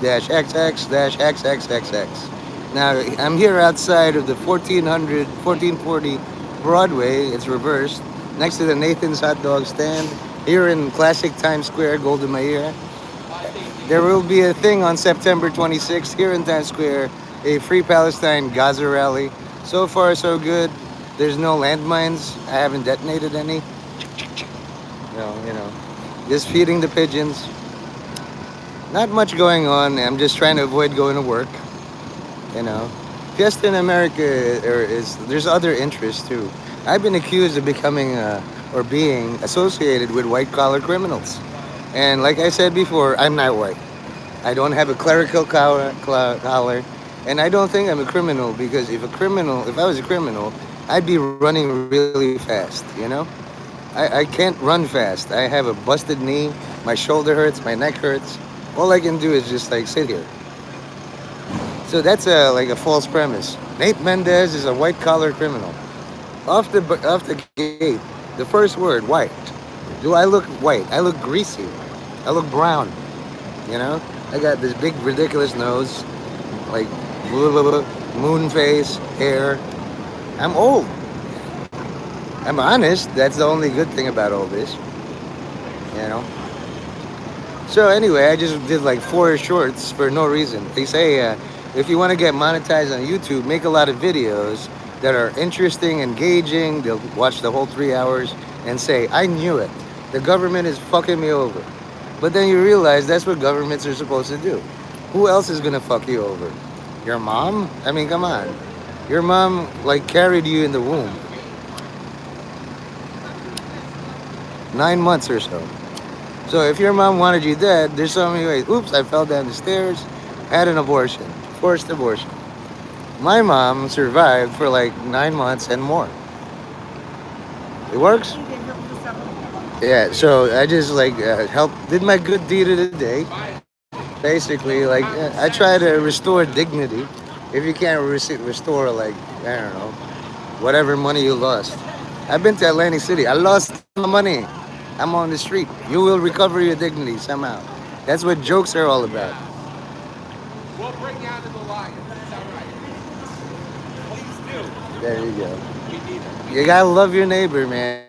xxxxxx. Now, I'm here outside of the 1440 Broadway. It's reversed. Next to the Nathan's hot dog stand. Here in classic Times Square, Golda Meir. There will be a thing on September 26th here in Times Square, a Free Palestine Gaza rally. So far, so good. There's no landmines. I haven't detonated any. Just feeding the pigeons. Not much going on. I'm just trying to avoid going to work. You know, Fiesta in America is there's other interests too. I've been accused of becoming or being associated with white collar criminals, and like I said before, I'm not white. I don't have a clerical collar, and I don't think I'm a criminal because if I was a criminal, I'd be running really fast. I can't run fast. I have a busted knee. My shoulder hurts. My neck hurts. All I can do is just like sit here. So that's like a false premise. Nate Mendez is a white collar criminal. Off the gate, the first word, white. Do I look white? I look greasy. I look brown. You know, I got this big ridiculous nose, like moon face, hair. I'm old. I'm honest. That's the only good thing about all this. You know. So anyway, I just did like 4 shorts for no reason. They say if you want to get monetized on YouTube, make a lot of videos that are interesting, engaging. They'll watch the whole 3 hours and say, "I knew it. The government is fucking me over." But then you realize that's what governments are supposed to do. Who else is gonna fuck you over? Your mom? I mean, come on. Your mom like carried you in the womb 9 months or so. So if your mom wanted you dead, there's so many ways. Oops, I fell down the stairs, had an abortion, forced abortion. My mom survived for like 9 months and more. It works? Yeah, so I just like helped, did my good deed of the day. Basically, like I try to restore dignity. If you can't restore, like, I don't know, whatever money you lost. I've been to Atlantic City. I lost all my money. I'm on the street. You will recover your dignity somehow. That's what jokes are all about. We'll bring you out of the lion. Is that right? Please do. There you go. We need it. You gotta love your neighbor, man.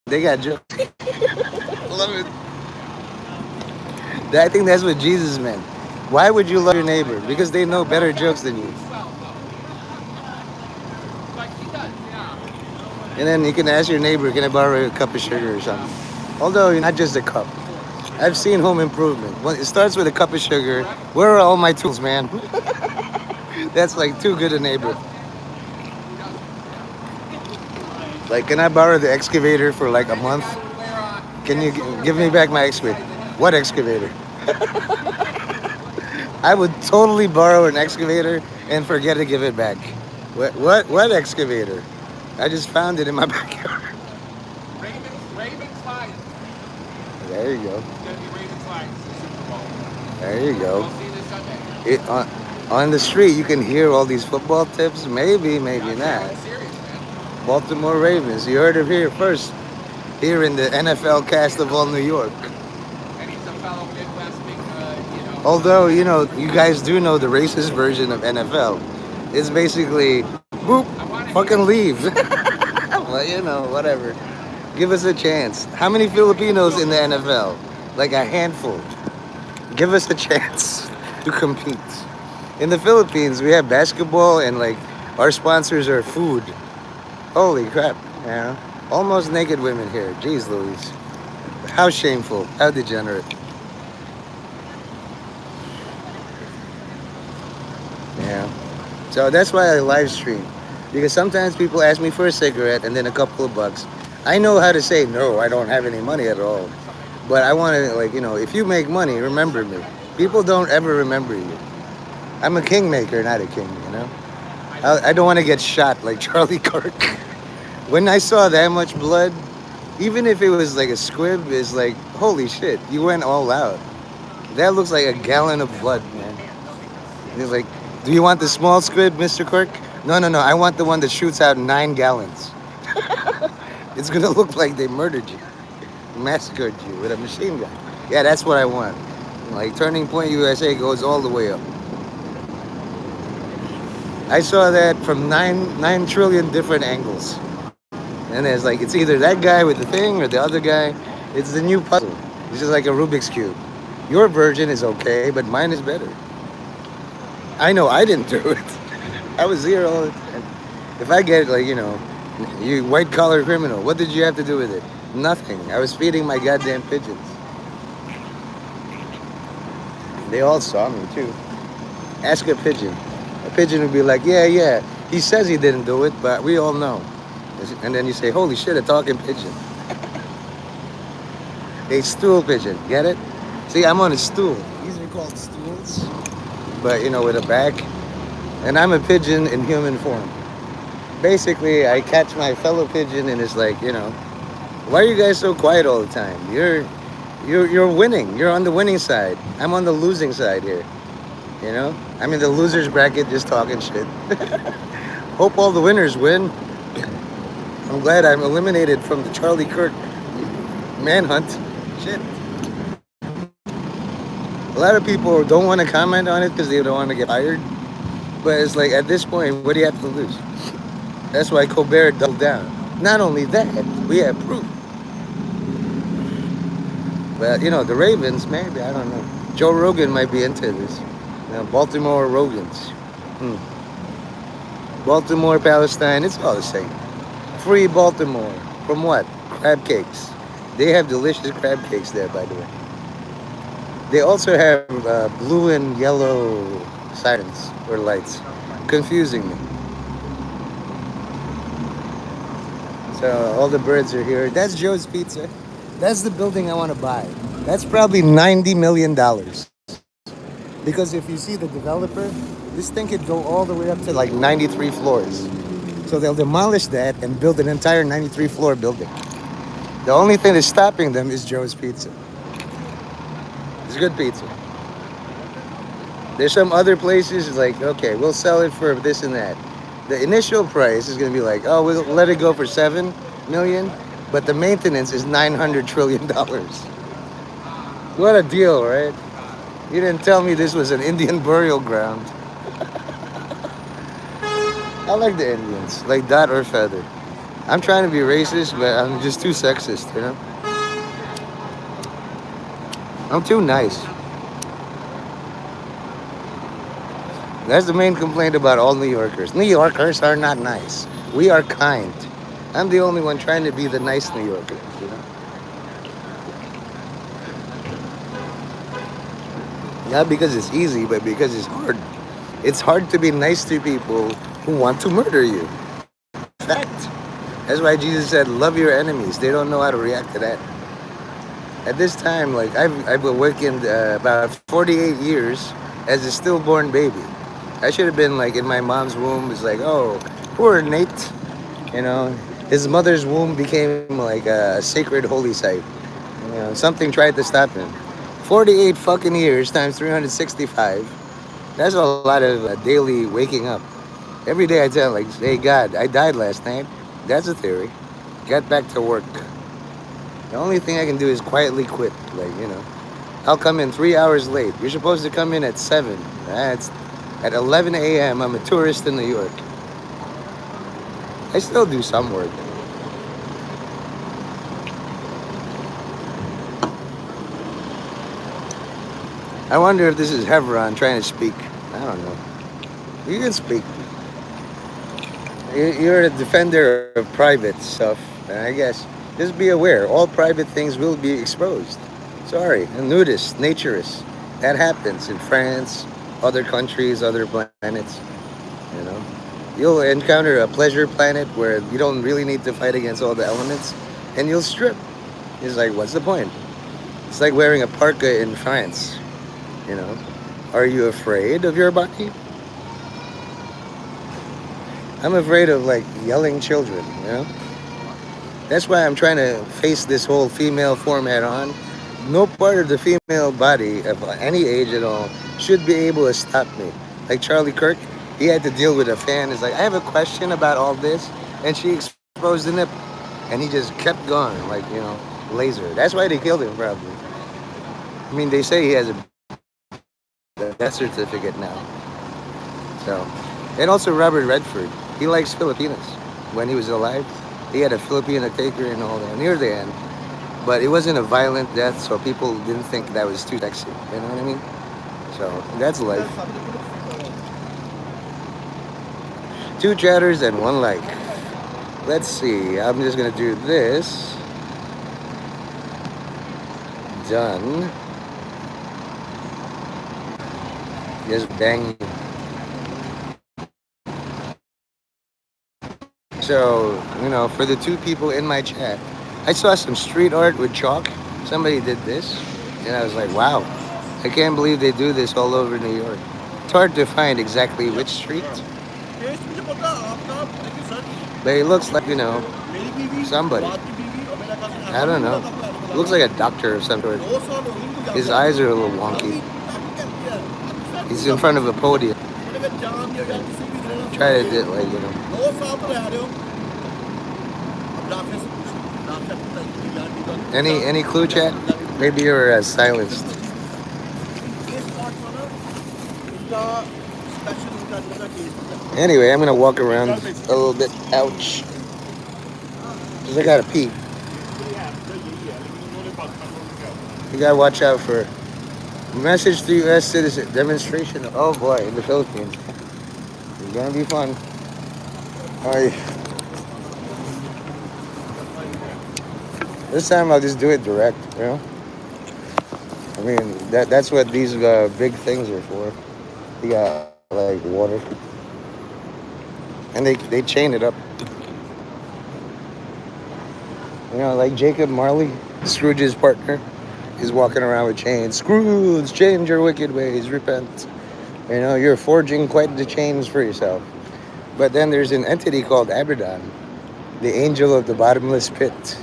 They got jokes. Love it. I think that's what Jesus meant. Why would you love your neighbor? Because they know better jokes than you. Like he does, yeah. And then you can ask your neighbor, can I borrow a cup of sugar or something? Although not just a cup. I've seen home improvement. Well, it starts with a cup of sugar. Where are all my tools, man? That's like too good a neighbor. Like, can I borrow the excavator for like a month? Can you give me back my excavator? What excavator? I would totally borrow an excavator and forget to give it back. What excavator? I just found it in my backyard. Ravens Lions. There you go. It's gonna be Ravens Lions in the Super Bowl. There you go. We'll see this Sunday. On the street, you can hear all these football tips. Maybe, maybe not. I'm serious, man. Baltimore Ravens. You heard it here first. Here in the NFL cast of all New York. And he's a fellow Midwest, Although, you guys do know the racist version of NFL. It's basically, boop, fucking leave. Well, whatever. Give us a chance. How many Filipinos in the NFL? Like a handful. Give us a chance to compete. In the Philippines, we have basketball and like our sponsors are food. Holy crap, almost naked women here. Jeez Louise. How shameful. How degenerate. Yeah. So that's why I live stream. Because sometimes people ask me for a cigarette and then a couple of bucks. I know how to say no, I don't have any money at all. But I want to, if you make money, remember me. People don't ever remember you. I'm a kingmaker, not a king. I don't want to get shot like Charlie Kirk. When I saw that much blood, even if it was like a squib, it's like, holy shit, you went all out. That looks like a gallon of blood, man. He's like, do you want the small squib, Mr. Kirk? No, I want the one that shoots out 9 gallons. It's gonna look like they murdered you, massacred you with a machine gun. Yeah, that's what I want. Like Turning Point USA goes all the way up. I saw that from 9 trillion different angles. And it's like it's either that guy with the thing or the other guy. It's the new puzzle. It's just like a Rubik's cube. Your version is okay, but mine is better. I know I didn't do it. I was here all the time. If I get like you white collar criminal, what did you have to do with it? Nothing. I was feeding my goddamn pigeons. They all saw me too. Ask a pigeon. A pigeon would be like, yeah, yeah. He says he didn't do it, but we all know. And then you say, holy shit, a talking pigeon. A stool pigeon. Get it? See, I'm on a stool. These are called stools. But with a back. And I'm a pigeon in human form. Basically, I catch my fellow pigeon and it's like, why are you guys so quiet all the time? You're winning. You're on the winning side. I'm on the losing side here. I'm in the losers bracket just talking shit. Hope all the winners win. I'm glad I'm eliminated from the Charlie Kirk manhunt. Shit. A lot of people don't want to comment on it because they don't want to get fired. But it's like at this point, what do you have to lose? That's why Colbert doubled down. Not only that, we have proof. But the Ravens, maybe I don't know. Joe Rogan might be into this. Baltimore Rogans. Hmm. Baltimore, Palestine, it's all the same. Free Baltimore. From what? Crab cakes. They have delicious crab cakes there, by the way. They also have blue and yellow sirens or lights, confusing me. So all the birds are here. That's Joe's Pizza. That's the building I want to buy. That's probably $90 million. Because if you see the developer, this thing could go all the way up to like 93 floors. So they'll demolish that and build an entire 93-floor building. The only thing that's stopping them is Joe's Pizza. It's good pizza. There's some other places it's like, okay, we'll sell it for this and that. The initial price is going to be like, oh, we'll let it go for 7 million, but the maintenance is $900 trillion. What a deal, right? You didn't tell me this was an Indian burial ground. I like the Indians, like dot or feather. I'm trying to be racist, but I'm just too sexist. I'm too nice. That's the main complaint about all New Yorkers. New Yorkers are not nice. We are kind. I'm the only one trying to be the nice New Yorker. Not because it's easy, but because it's hard. It's hard to be nice to people who want to murder you. Fact. That's why Jesus said, love your enemies. They don't know how to react to that. At this time, like I've awakened about 48 years as a stillborn baby. I should have been like in my mom's womb. It's like, oh, poor Nate. His mother's womb became like a sacred holy site. Something tried to stop him. 48 fucking years times 365. That's a lot of daily waking up. Every day I tell, like, hey, God, I died last night. That's a theory. Get back to work. The only thing I can do is quietly quit. I'll come in 3 hours late. You're supposed to come in at 7. That's at 11 a.m. I'm a tourist in New York. I still do some work. I wonder if this is Hebron trying to speak. I don't know. You can speak. You're a defender of private stuff, and I guess just be aware all private things will be exposed. Sorry, a nudist, naturist. That happens in France, other countries, other planets. You know, you'll encounter a pleasure planet where you don't really need to fight against all the elements, and you'll strip. It's like, what's the point? It's like wearing a parka in France. You know, are you afraid of your body? I'm afraid of like yelling children. That's why I'm trying to face this whole female form head on. No part of the female body of any age at all should be able to stop me. Like Charlie Kirk, he had to deal with a fan. It's like, I have a question about all this. And she exposed the nipple. And he just kept going, like, laser. That's why they killed him, probably. I mean, they say he has a death certificate now. So, and also Robert Redford. He likes Filipinos. When he was alive, he had a Filipino taker and all that near the end. But it wasn't a violent death, so people didn't think that was too sexy. You know what I mean? So that's life. Two chatters and one like. Let's see. I'm just gonna do this. Done. Just bang. So, for the two people in my chat, I saw some street art with chalk. Somebody did this. And I was like, wow, I can't believe they do this all over New York. It's hard to find exactly which street, but it looks like, somebody. I don't know. It looks like a doctor of some sort. His eyes are a little wonky. He's in front of a podium. Try to do any clue, chat? Maybe you're silenced. Anyway, I'm gonna walk around a little bit. Ouch. Cause I gotta pee. You gotta watch out for message to U.S. citizen demonstration. Oh boy, in the Philippines, it's gonna be fun. Alright, this time I'll just do it direct. I mean that's what these big things are for. You got like water, and they chain it up. Like Jacob Marley, Scrooge's partner, is walking around with chains. Scrooge, change your wicked ways, repent. You're forging quite the chains for yourself. But then there's an entity called Abaddon, the angel of the bottomless pit.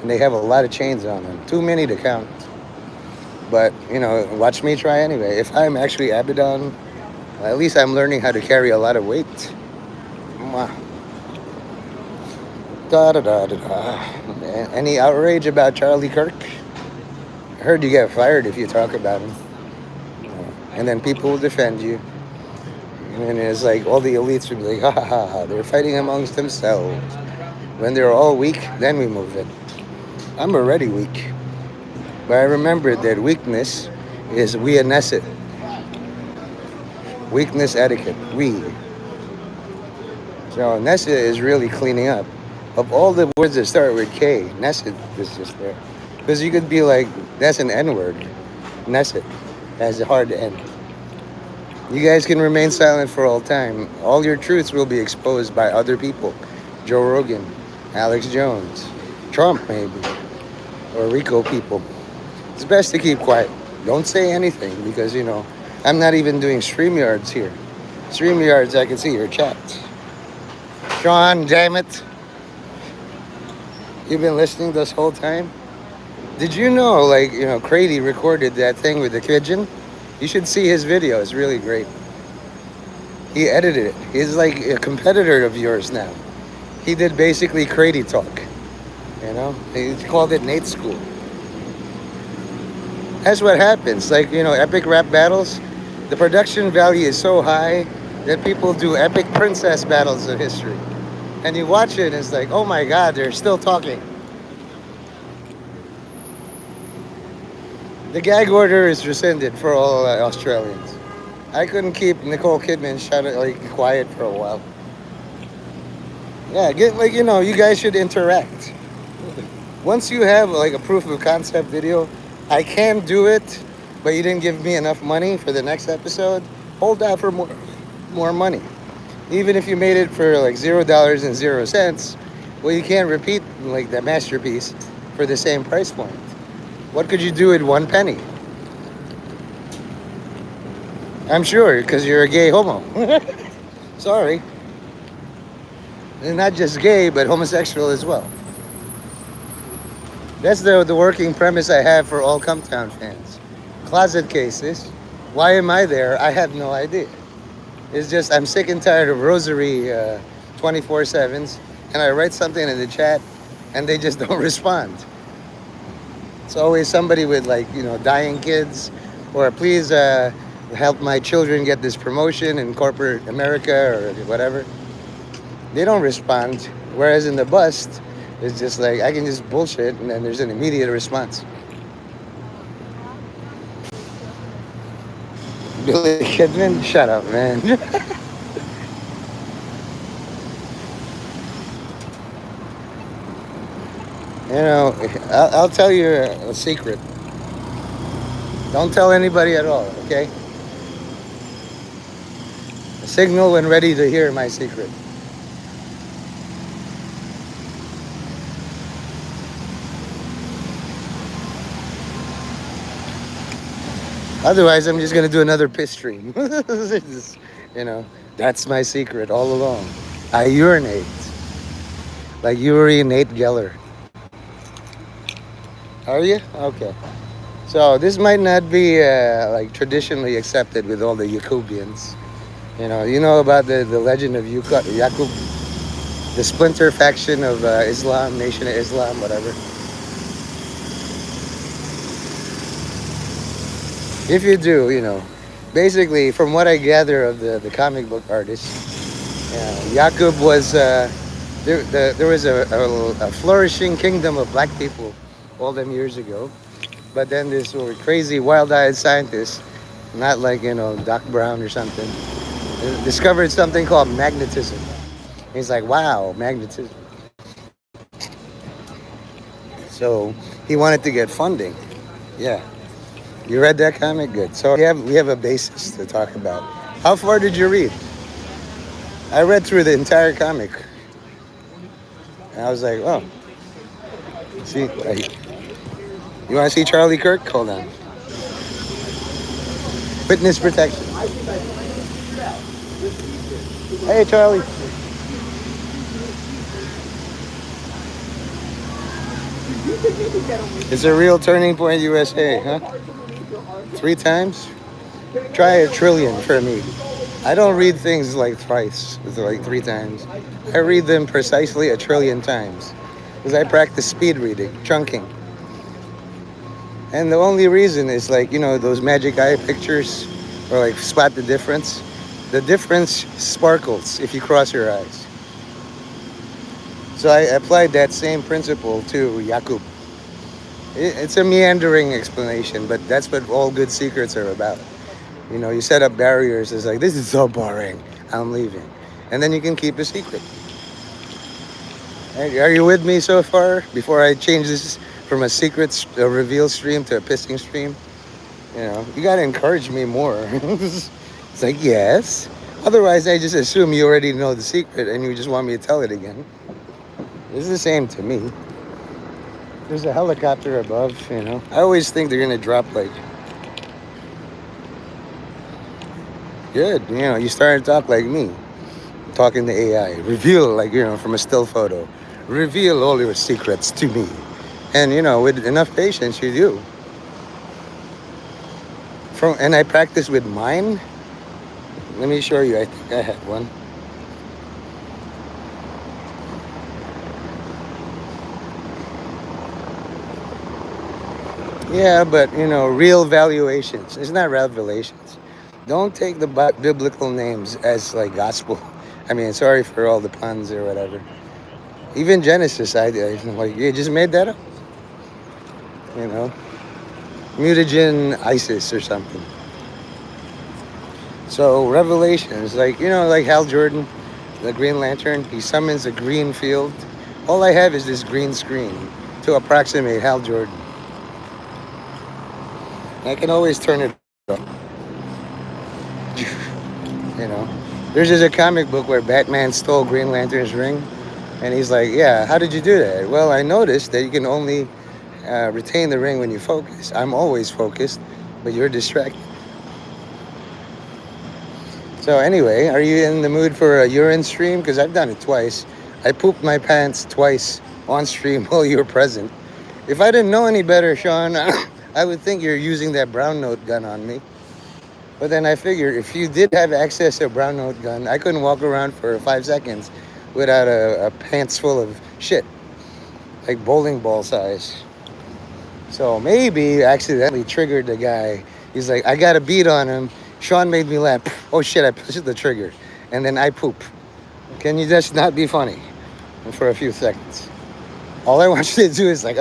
And they have a lot of chains on them. Too many to count. But, watch me try anyway. If I'm actually Abaddon, at least I'm learning how to carry a lot of weight. Mwah. Da da da da da. Any outrage about Charlie Kirk? I heard you get fired if you talk about him. And then people will defend you. And it's like all the elites will be like, ha ha ha, ha. They're fighting amongst themselves. When they're all weak, then we move in. I'm already weak. But I remembered that weakness is we-nested. Weakness etiquette. We. So Nessa is really cleaning up. Of all the words that start with K, Nessa is just there. Because you could be like, that's an N-word. Nessa. That's a hard to end. You guys can remain silent for all time. All your truths will be exposed by other people. Joe Rogan, Alex Jones, Trump maybe, or Rico people. It's best to keep quiet. Don't say anything because, I'm not even doing StreamYards here. StreamYards, I can see your chat. Sean, damn it. You've been listening this whole time? Did you know, Crady recorded that thing with the pigeon? You should see his video. It's really great. He edited it. He's like a competitor of yours now. He did basically Crady talk. He called it Nate School. That's what happens. Epic rap battles, the production value is so high that people do epic princess battles of history. And you watch it and it's like, oh my God, they're still talking. The gag order is rescinded for all Australians. I couldn't keep Nicole Kidman quiet for a while. Yeah, you guys should interact. Once you have a proof of concept video, I can do it, but you didn't give me enough money for the next episode. Hold out for more money. Even if you made it for $0.00, well, you can't repeat that masterpiece for the same price point. What could you do with 1 penny? I'm sure, because you're a gay homo. Sorry. And not just gay, but homosexual as well. That's the working premise I have for all Cumtown fans. Closet cases. Why am I there? I have no idea. It's just I'm sick and tired of rosary 24/7s, and I write something in the chat, and they just don't respond. It's always somebody with dying kids, or please help my children get this promotion in corporate America or whatever. They don't respond. Whereas in the bust, it's just like I can just bullshit and then there's an immediate response. Billy Kidman, shut up, man. You know, I'll tell you a secret. Don't tell anybody at all, okay? Signal when ready to hear my secret. Otherwise, I'm just gonna do another piss stream. You know, that's my secret all along. I urinate like Yuri Nate Geller. Are you? Okay. So this might not be like traditionally accepted with all the Yakubians. You know about the legend of Yakub, the splinter faction of Islam, Nation of Islam, whatever. If you do, basically from what I gather of the comic book artist, Yakub was there was a flourishing kingdom of black people all them years ago. But then this crazy wild-eyed scientist, not like Doc Brown or something, discovered something called magnetism. He's like, wow, magnetism. So he wanted to get funding. Yeah, you read that comic? Good. So we have a basis to talk about. How far did you read? I read through the entire comic, and I was like, oh, see, you want to see Charlie Kirk? Hold on. Witness protection. Hey, Charlie. It's a real turning point, USA, huh? 3 times? Try a trillion for me. I don't read things like thrice, it's like 3 times. I read them precisely a trillion times because I practice speed reading, chunking. And the only reason is like, those magic eye pictures or like spot the difference. The difference sparkles if you cross your eyes. So I applied that same principle to Yakub. It's a meandering explanation, but that's what all good secrets are about. You set up barriers. It's like, this is so boring. I'm leaving. And then you can keep a secret. Are you with me so far? Before I change this from a reveal stream to a pissing stream? You got to encourage me more. It's like, yes. Otherwise, I just assume you already know the secret and you just want me to tell it again. It's the same to me. There's a helicopter above. I always think they're going to drop like, good. You start to talk like me, talking to AI. Reveal, like, from a still photo. Reveal all your secrets to me. And, with enough patience, you do. And I practice with mine. Let me show you. I think I had one. Yeah, but, real valuations. It's not revelations. Don't take the biblical names as like gospel. I mean, sorry for all the puns or whatever. Even Genesis, I like, you just made that up. You know, mutagen ISIS or something. So Revelations, like like Hal Jordan, the Green Lantern, he summons a green field. All I have is this green screen to approximate Hal Jordan. I can always turn it off. There's just a comic book where Batman stole Green Lantern's ring, and he's like, "Yeah, how did you do that?" Well, I noticed that you can only retain the ring when you focus. I'm always focused, but you're distracted. So anyway, are you in the mood for a urine stream? Because I've done it twice. I pooped my pants twice on stream while you were present. If I didn't know any better, Sean, I would think you're using that brown note gun on me. But then I figured if you did have access to a brown note gun, I couldn't walk around for 5 seconds without a pants full of shit, like bowling ball size. So maybe you accidentally triggered the guy. He's like, I got a beat on him. Sean made me laugh. Oh shit! I pushed the trigger, and then I poop. Can you just not be funny for a few seconds? All I want you to do is like,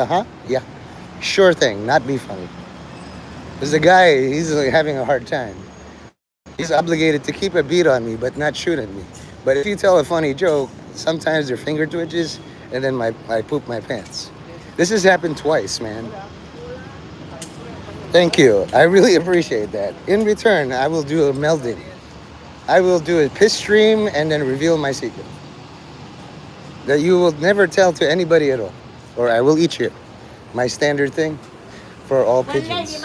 yeah, sure thing, not be funny. Because the guy, he's like having a hard time. He's obligated to keep a beat on me, but not shoot at me. But if you tell a funny joke, sometimes their finger twitches, and then I poop my pants. This has happened twice, man. Thank you. I really appreciate that. In return, I will do a melding. I will do a piss stream and then reveal my secret that you will never tell to anybody at all, or I will eat you. My standard thing for all pigeons.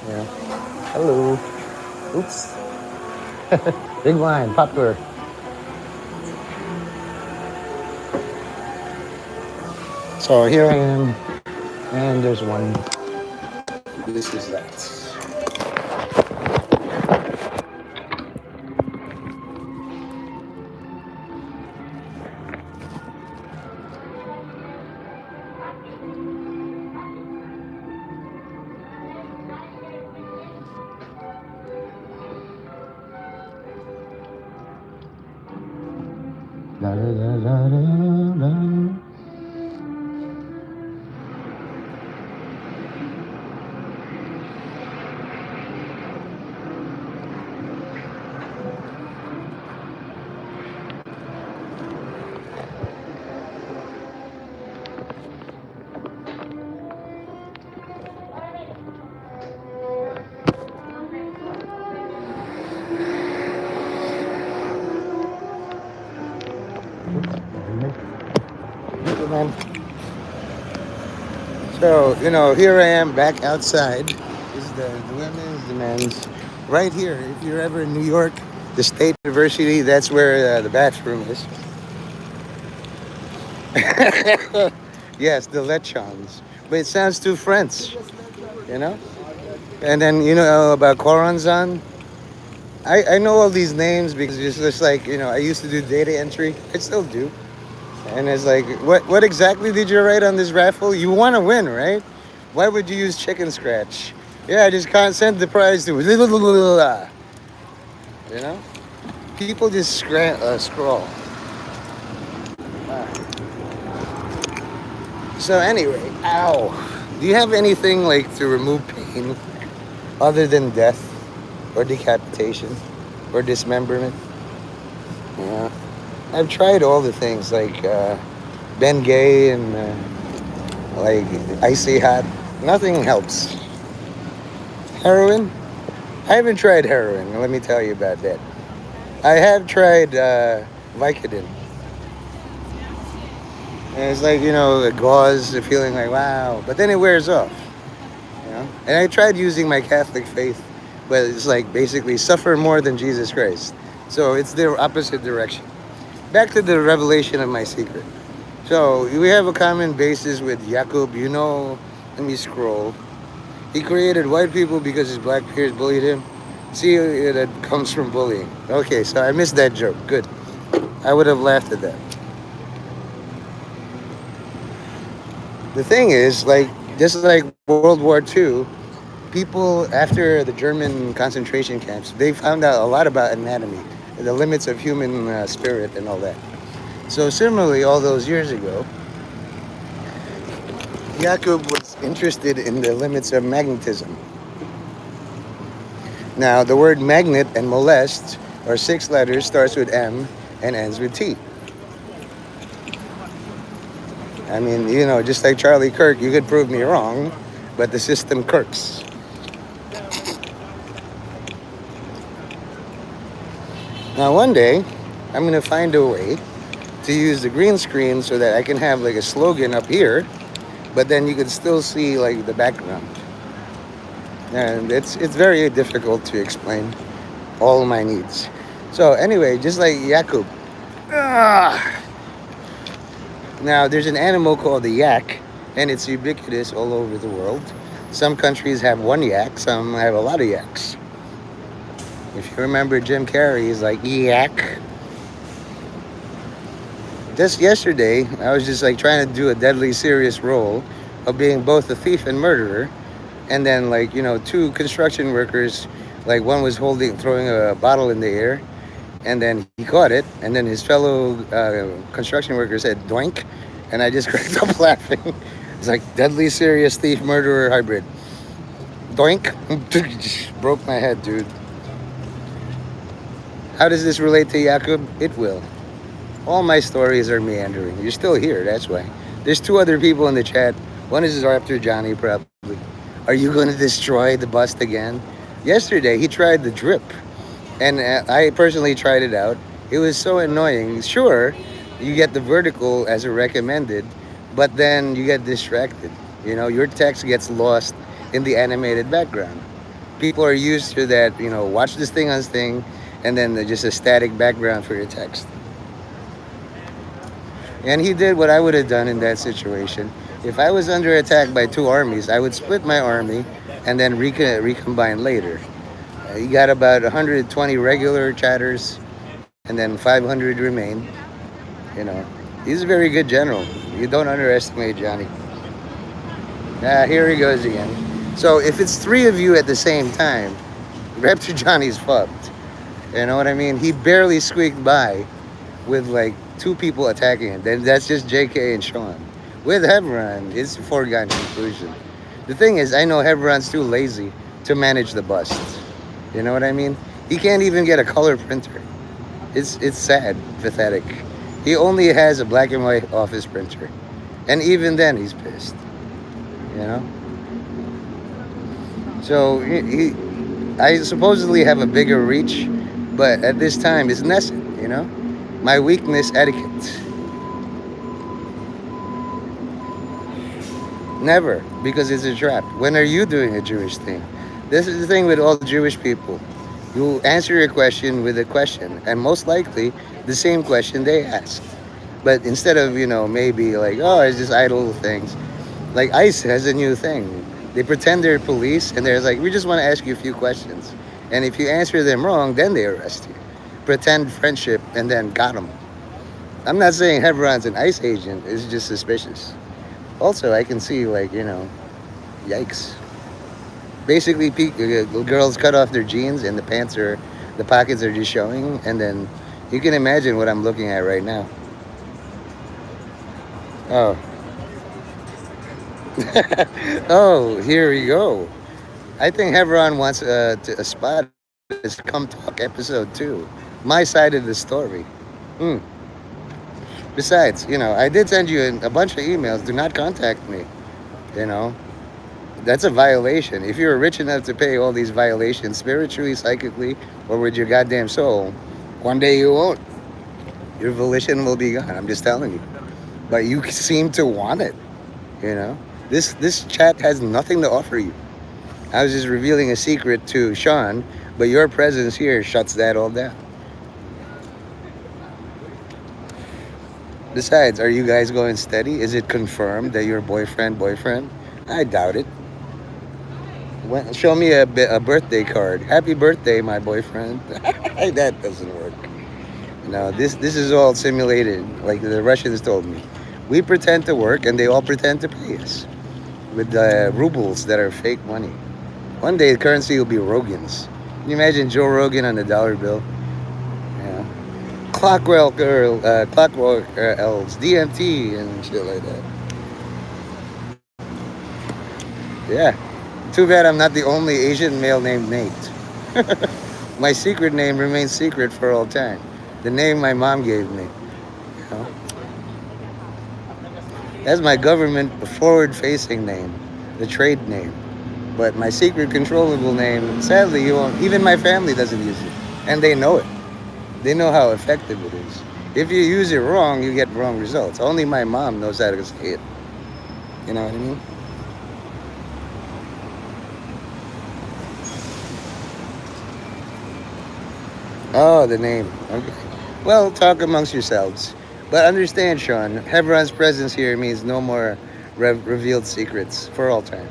Yeah. Hello. Oops. Big line, popper. So here I am, and there's one. This is that. Da, da, da, da, da, da. Man. So, here I am back outside. This is the women's, the men's. Right here, if you're ever in New York, the State University, that's where the bathroom is. Yes, the lechons. But it sounds too French, you know? And then, about Coranzan. I know all these names because it's just like, I used to do data entry. I still do. And it's like, what exactly did you write on this raffle? You want to win, right? Why would you use chicken scratch? Yeah, I just can't send the prize to you know? People just scroll. So anyway, ow. Do you have anything like to remove pain other than death or decapitation or dismemberment? Yeah. I've tried all the things like Bengay and like icy hot. Nothing helps. Heroin? I haven't tried heroin. Let me tell you about that. I have tried Vicodin. And it's like, the gauze, the feeling like, wow. But then it wears off. And I tried using my Catholic faith, but it's like basically suffer more than Jesus Christ. So it's the opposite direction. Back to the revelation of my secret. So we have a common basis with Jacob. Let me scroll. He created white people because his black peers bullied him. See, that comes from bullying. Okay, so I missed that joke. Good. I would have laughed at that. The thing is, just like World War II, people after the German concentration camps, they found out a lot about anatomy, the limits of human spirit and all that. So similarly, all those years ago, Jacob was interested in the limits of magnetism. Now, the word magnet and molest are 6 letters, starts with M, and ends with T. I mean, just like Charlie Kirk, you could prove me wrong, but the system kirks. Now, one day, I'm going to find a way to use the green screen so that I can have like a slogan up here, but then you can still see like the background. And it's very difficult to explain all my needs. So anyway, just like Jacob. Now, there's an animal called the yak, and it's ubiquitous all over the world. Some countries have one yak, some have a lot of yaks. If you remember Jim Carrey, he's like, yak. Just yesterday, I was just like trying to do a deadly serious role of being both a thief and murderer. And then 2 construction workers Like one was throwing a bottle in the air, and then he caught it, and then his fellow construction worker said "doink," and I just cracked up laughing. It's like deadly serious thief murderer hybrid. Doink, broke my head, dude. How does this relate to Jakub? It will. All my stories are meandering. You're still here, that's why. There's two other people in the chat. One is after Johnny, probably. Are you going to destroy the bust again? Yesterday, he tried the drip, and I personally tried it out. It was so annoying. Sure, you get the vertical as a recommended, but then you get distracted. You know, your text gets lost in the animated background. People are used to that, watch this thing on this thing, and then just a static background for your text. And he did what I would have done in that situation. If I was under attack by two armies, I would split my army and then recombine later. You got about 120 regular chatters, and then 500 remain. You know, he's a very good general. You don't underestimate Johnny. Ah, here he goes again. So if it's three of you at the same time, Raptor Johnny's fucked. You know what I mean? He barely squeaked by with like two people attacking him. Then that's just JK and Sean. With Hebron, it's a foregone conclusion. The thing is, I know Hebron's too lazy to manage the busts. You know what I mean? He can't even get a color printer. It's sad, pathetic. He only has a black and white office printer, and even then he's pissed. You know. So I supposedly have a bigger reach, but at this time it's Nesset. You know, my weakness etiquette. Never, because it's a trap. When are you doing a Jewish thing? This is the thing with all Jewish people. You answer a question with a question, and most likely the same question they ask. But instead of, maybe like, oh, it's just idle things. Like ICE has a new thing. They pretend they're police, and they're like, we just want to ask you a few questions. And if you answer them wrong, then they arrest you. Pretend friendship, and then got them. I'm not saying Hebron's an ICE agent. It's just suspicious. Also, I can see, like, yikes. Basically, girls cut off their jeans and the pockets are just showing. And then you can imagine what I'm looking at right now. Oh. Oh, here we go. I think Hebron wants a spot as Come Talk episode 2. My side of the story. Hmm. Besides, I did send you a bunch of emails. Do not contact me. You know, that's a violation. If you're rich enough to pay all these violations spiritually, psychically, or with your goddamn soul, one day you won't. Your volition will be gone. I'm just telling you. But you seem to want it. You know, this chat has nothing to offer you. I was just revealing a secret to Sean, but your presence here shuts that all down. Besides, are you guys going steady? Is it confirmed that you're boyfriend? I doubt it. Show me a birthday card. Happy birthday, my boyfriend. That doesn't work. No, this is all simulated. Like the Russians told me, we pretend to work and they all pretend to pay us with rubles that are fake money. One day the currency will be Rogan's. Can you imagine Joe Rogan on a dollar bill? Yeah. Clockwork elves, DMT and shit like that. Yeah. Too bad I'm not the only Asian male named Nate. My secret name remains secret for all time. The name my mom gave me. You know? That's my government forward-facing name, the trade name. But my secret controllable name, sadly, you won't. Even my family doesn't use it, and they know it. They know how effective it is. If you use it wrong, you get wrong results. Only my mom knows how to say it. You know what I mean? Oh, the name. Okay. Well, talk amongst yourselves. But understand, Sean, Hebron's presence here means no more revealed secrets for all time.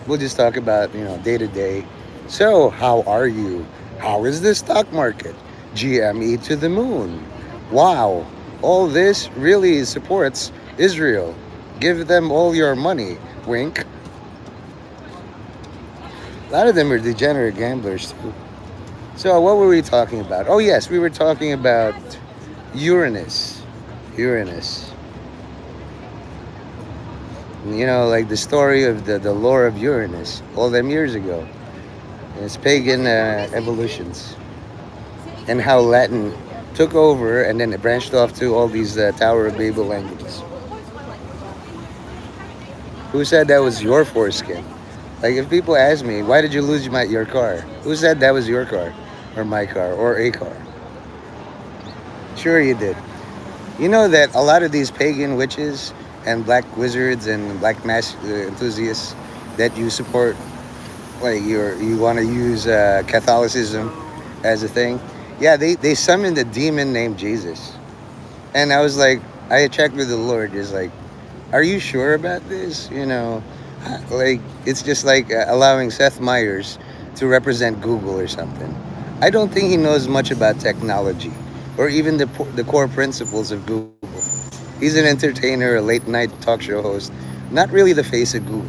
We'll just talk about, day to day. So, how are you? How is the stock market? GME to the moon. Wow. All this really supports Israel. Give them all your money. Wink. A lot of them are degenerate gamblers, too. So what were we talking about? Oh yes, we were talking about Uranus. Uranus. You know, like the story of the lore of Uranus all them years ago. It's pagan evolutions and how Latin took over and then it branched off to all these Tower of Babel languages. Who said that was your foreskin? Like if people ask me, why did you lose your car? Who said that was your car, or my car, or a car? Sure you did. You know that a lot of these pagan witches and black wizards and black mass enthusiasts that you support, like you want to use Catholicism as a thing. Yeah, they summoned a demon named Jesus, and I was like, I checked with the Lord. Is like, are you sure about this? You know, like it's just like allowing Seth Meyers to represent Google or something. I don't think he knows much about technology or even the core principles of Google. He's an entertainer, a late night talk show host, not really the face of Google.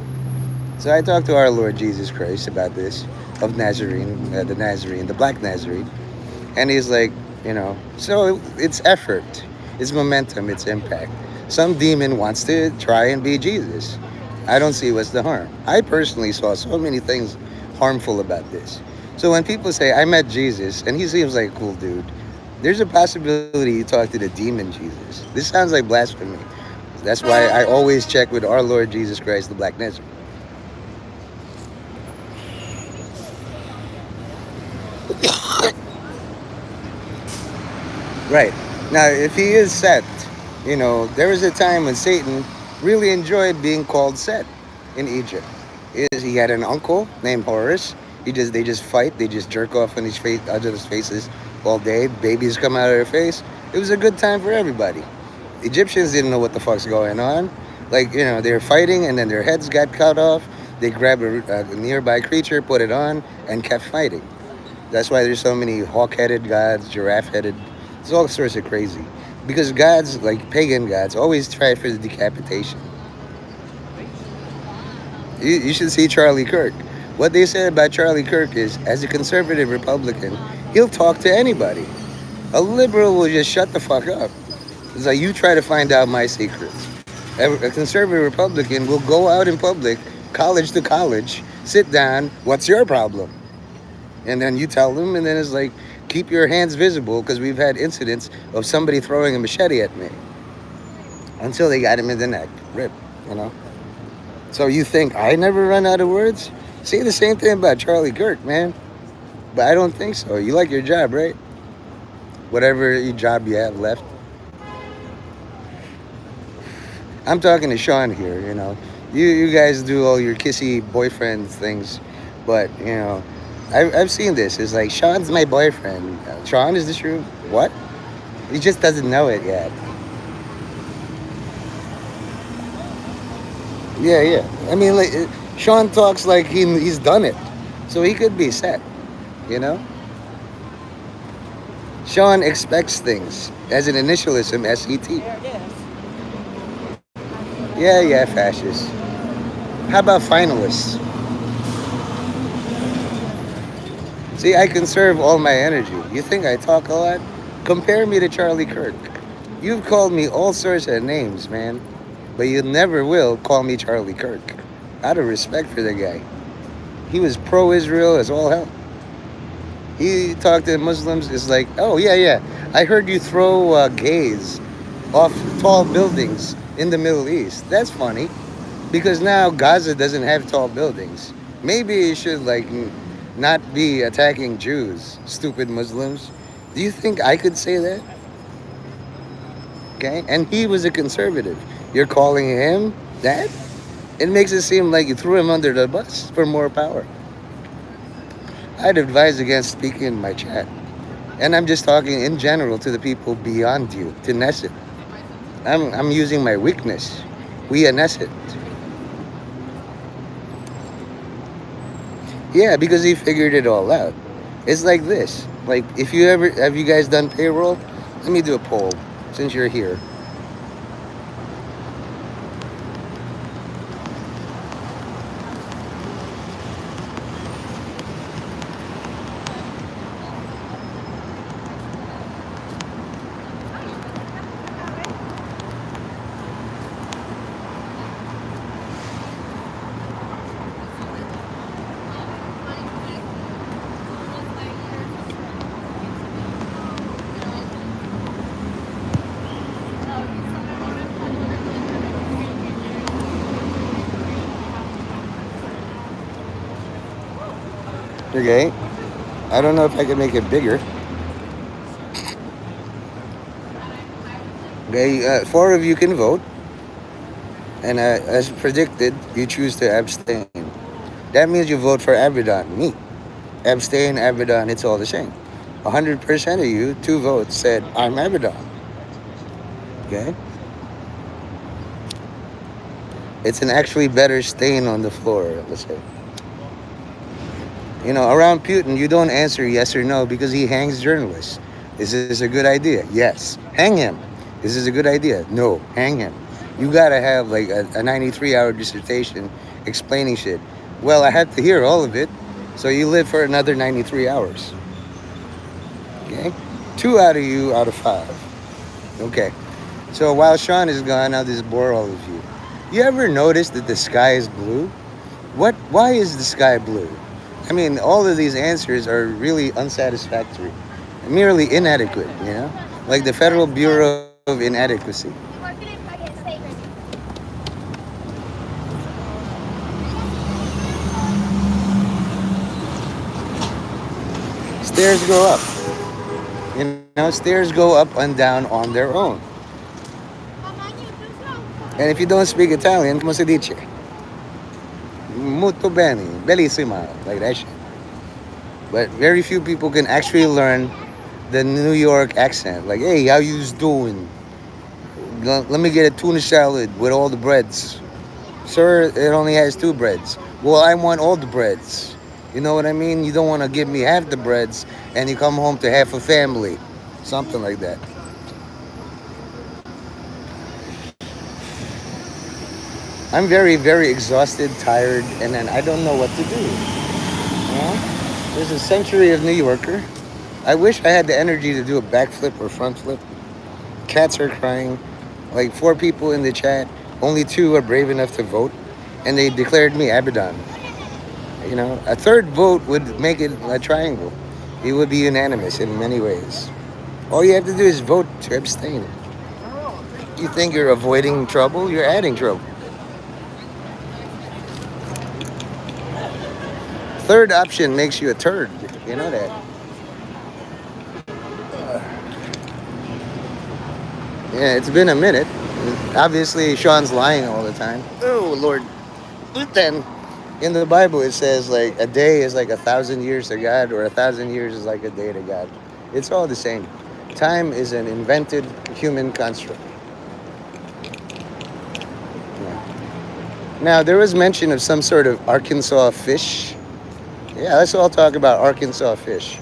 So I talked to our Lord Jesus Christ about this of Nazarene, the Nazarene, the Black Nazarene, and he's like, you know, so it's effort, it's momentum, it's impact. Some demon wants to try and be Jesus. I don't see what's the harm. I personally saw so many things harmful about this. So when people say I met Jesus and he seems like a cool dude, there's a possibility you talk to the demon Jesus. This sounds like blasphemy. That's why I always check with our Lord Jesus Christ, the Black Nazarene. Right. Now, if he is Set, you know, there was a time when Satan really enjoyed being called Set in Egypt. He had an uncle named Horus. They just fight, they just jerk off on his face, other's faces all day. Babies come out of their face. It was a good time for everybody. Egyptians didn't know what the fuck's going on. Like, you know, they're fighting and then their heads got cut off. They grabbed a nearby creature, put it on, and kept fighting. That's why there's so many hawk-headed gods, giraffe-headed. It's all sorts of crazy. Because gods, like pagan gods, always try for the decapitation. You should see Charlie Kirk. What they said about Charlie Kirk is, as a conservative Republican, he'll talk to anybody. A liberal will just shut the fuck up. It's like you try to find out my secrets. A conservative Republican will go out in public, college to college, sit down. What's your problem? And then you tell them, and then it's like, keep your hands visible because we've had incidents of somebody throwing a machete at me until they got him in the neck, rip, you know. So you think I never run out of words? Say the same thing about Charlie Kirk, man. But I don't think so. You like your job, right? Whatever job you have left. I'm talking to Sean here, you know. You guys do all your kissy boyfriend things, but, you know, I've seen this. It's like, Sean's my boyfriend. Sean, is this true? What? He just doesn't know it yet. Yeah, yeah. I mean, like, Sean talks like he's done it. So he could be Set, you know? Sean expects things as an initialism, SET. Yeah, yeah, fascist. How about finalists? See, I conserve all my energy. You think I talk a lot? Compare me to Charlie Kirk. You've called me all sorts of names, man. But you never will call me Charlie Kirk. Out of respect for the guy. He was pro-Israel as all hell. He talked to Muslims. It's like, oh, yeah, yeah. I heard you throw gays off tall buildings in the Middle East. That's funny. Because now Gaza doesn't have tall buildings. Maybe you should, like, not be attacking Jews, stupid Muslims. Do you think I could say that? Okay? And he was a conservative. You're calling him that? It makes it seem like you threw him under the bus for more power. I'd advise against speaking in my chat. And I'm just talking in general to the people beyond you, to Nesset. I'm using my weakness. We are Nesset. Yeah, because he figured it all out. It's like this. Like, if you ever, have you guys done payroll? Let me do a poll since you're here. Okay. I don't know if I can make it bigger. Okay. Four of you can vote, and as predicted, you choose to abstain. That means you vote for Abaddon, me. Abstain, Abaddon, it's all the same. 100% of you, two votes, said, I'm Abaddon. Okay? It's an actually better stain on the floor, let's say. Around Putin, you don't answer yes or no because he hangs journalists. Is this a good idea? Yes. Hang him. Is this a good idea? No. Hang him. You gotta have like a 93-hour dissertation explaining shit. Well, I had to hear all of it, so you live for another 93 hours. Okay? Two out of you out of five. Okay. So while Sean is gone, I'll just bore all of you. You ever notice that the sky is blue? Why is the sky blue? I mean, all of these answers are really unsatisfactory, merely inadequate. Like the Federal Bureau of Inadequacy. Stairs go up. Stairs go up and down on their own. And if you don't speak Italian, como se dice? Molto bene, bellissima, like that shit. But very few people can actually learn the New York accent. Like, hey, how you's doing? Let me get a tuna salad with all the breads. Sir, it only has two breads. Well, I want all the breads. You know what I mean? You don't want to give me half the breads and you come home to half a family. Something like that. I'm very, very exhausted, tired, and then I don't know what to do. There's a century of New Yorker. I wish I had the energy to do a backflip or front flip. Cats are crying. Like four people in the chat, only two are brave enough to vote, and they declared me Abaddon. A third vote would make it a triangle. It would be unanimous in many ways. All you have to do is vote to abstain. You think you're avoiding trouble? You're adding trouble. Third option makes you a turd. You know that. Yeah, it's been a minute. Obviously, Sean's lying all the time. Oh, Lord. But then, in the Bible, it says, like, a day is like 1,000 years to God, or 1,000 years is like a day to God. It's all the same. Time is an invented human construct. Now, there was mention of some sort of Arkansas fish. Yeah, let's all talk about Arkansas fish.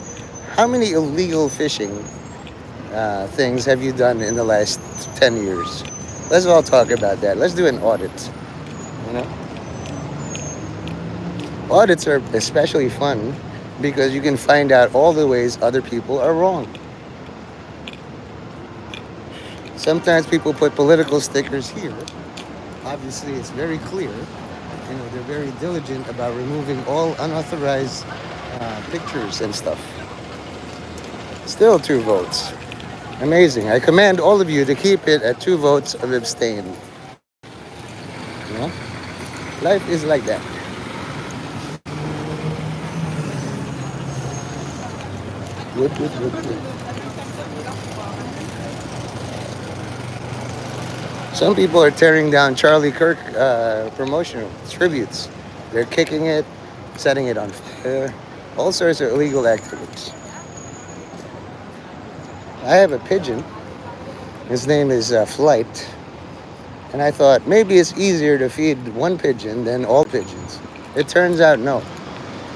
How many illegal fishing things have you done in the last 10 years? Let's all talk about that. Let's do an audit. You know, Audits are especially fun because you can find out all the ways other people are wrong. Sometimes people put political stickers here. Obviously, it's very clear. They're very diligent about removing all unauthorized pictures and stuff. Still two votes. Amazing. I command all of you to keep it at two votes of abstain. You know? Life is like that. Good, good, good, good. Some people are tearing down Charlie Kirk promotional tributes. They're kicking it, setting it on fire, all sorts of illegal activities. I have a pigeon. His name is Flight. And I thought maybe it's easier to feed one pigeon than all pigeons. It turns out no.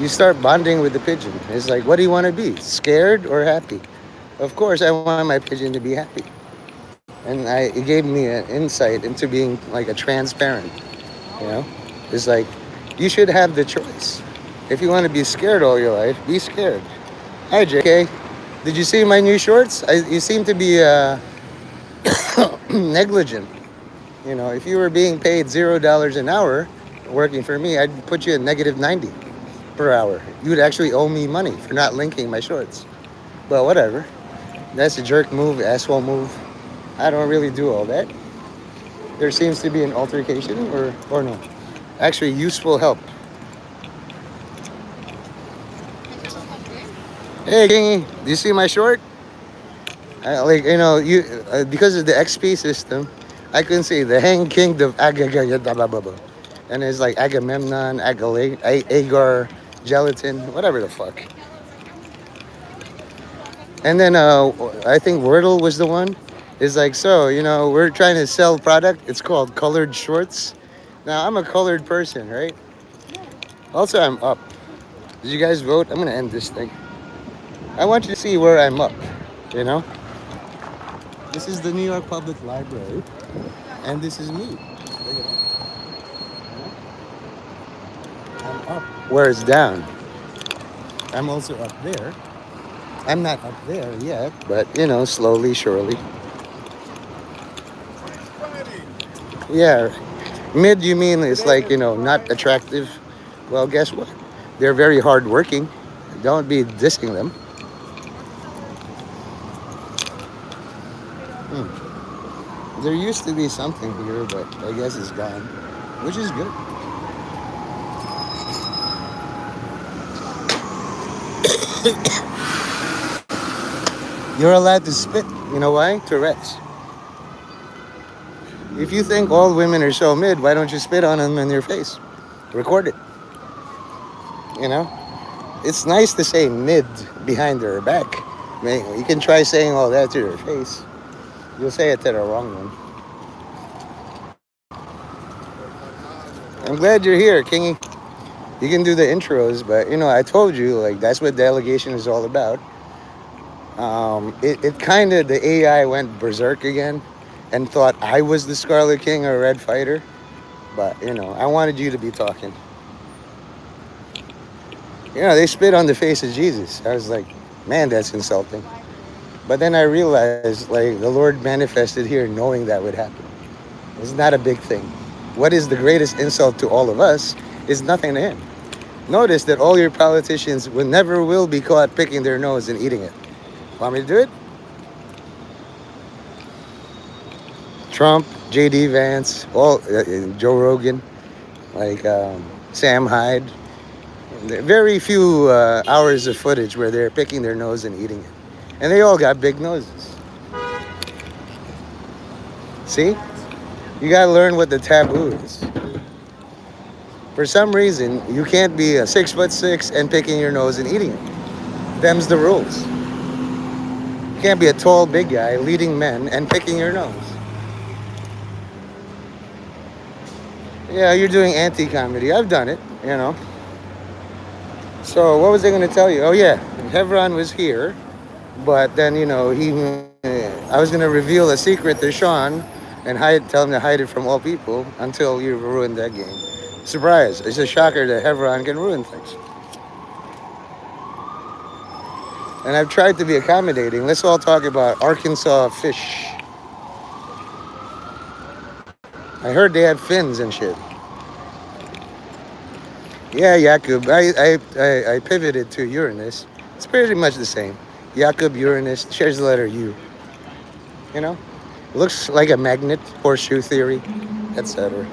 You start bonding with the pigeon. It's like, what do you want to be? Scared or happy? Of course, I want my pigeon to be happy. And it gave me an insight into being like a transparent. You know, it's like you should have the choice. If you want to be scared all your life, be scared. Hi, JK. Did you see my new shorts? You seem to be negligent. If you were being paid $0 an hour working for me, I'd put you at negative 90 per hour. You would actually owe me money for not linking my shorts. But whatever. That's a jerk move, asshole move. I don't really do all that. There seems to be an altercation or no. Actually, useful help. Hey, Kingy, do you see my short? Like you because of the XP system, I can see the Hang King of Agag, and it's like Agamemnon, Agar, Gelatin, whatever the fuck. And then I think Wordle was the one. It's like, so we're trying to sell product. It's called colored shorts. Now I'm a colored person, right? Also, I'm up. Did you guys vote? I'm gonna end this thing. I want you to see where I'm up. You know, this is the New York Public Library, and this is me. Look at that. I'm up where it's down. I'm also up there. I'm not up there yet, but slowly, surely. Yeah, mid, you mean it's like, not attractive? Well, guess what? They're very hardworking. Don't be dissing them. Hmm. There used to be something here, but I guess it's gone, which is good. You're allowed to spit. You know why? Tourette's. If you think all women are so mid, why don't you spit on them in their face? Record it. You know? It's nice to say mid behind their back. You can try saying all that to their face. You'll say it to the wrong one. I'm glad you're here, Kingy. You can do the intros, but I told you, like, that's what delegation is all about. It kind of, the AI went berserk again and thought I was the Scarlet King or Red Fighter, but I wanted you to be talking. They spit on the face of Jesus. I was like, man, that's insulting. But then I realized, like, the Lord manifested here knowing that would happen. It's not a big thing. What is the greatest insult to all of us is nothing to him. Notice that all your politicians will never will be caught picking their nose and eating it. Want me to do it? Trump, J.D. Vance, Joe Rogan, like Sam Hyde. Very few hours of footage where they're picking their nose and eating it. And they all got big noses. See? You gotta learn what the taboo is. For some reason, you can't be a 6'6" and picking your nose and eating it. Them's the rules. You can't be a tall, big guy leading men and picking your nose. Yeah, you're doing anti-comedy. I've done it. So what was I going to tell you? Oh yeah, Hebron was here, but then I was going to reveal a secret to Sean and tell him to hide it from all people until you ruined that game. Surprise! It's a shocker that Hebron can ruin things. And I've tried to be accommodating. Let's all talk about Arkansas fish. I heard they have fins and shit. Yeah, Jakub. I pivoted to Uranus. It's pretty much the same. Jakub, Uranus, shares the letter U. You know? Looks like a magnet, horseshoe theory, etc.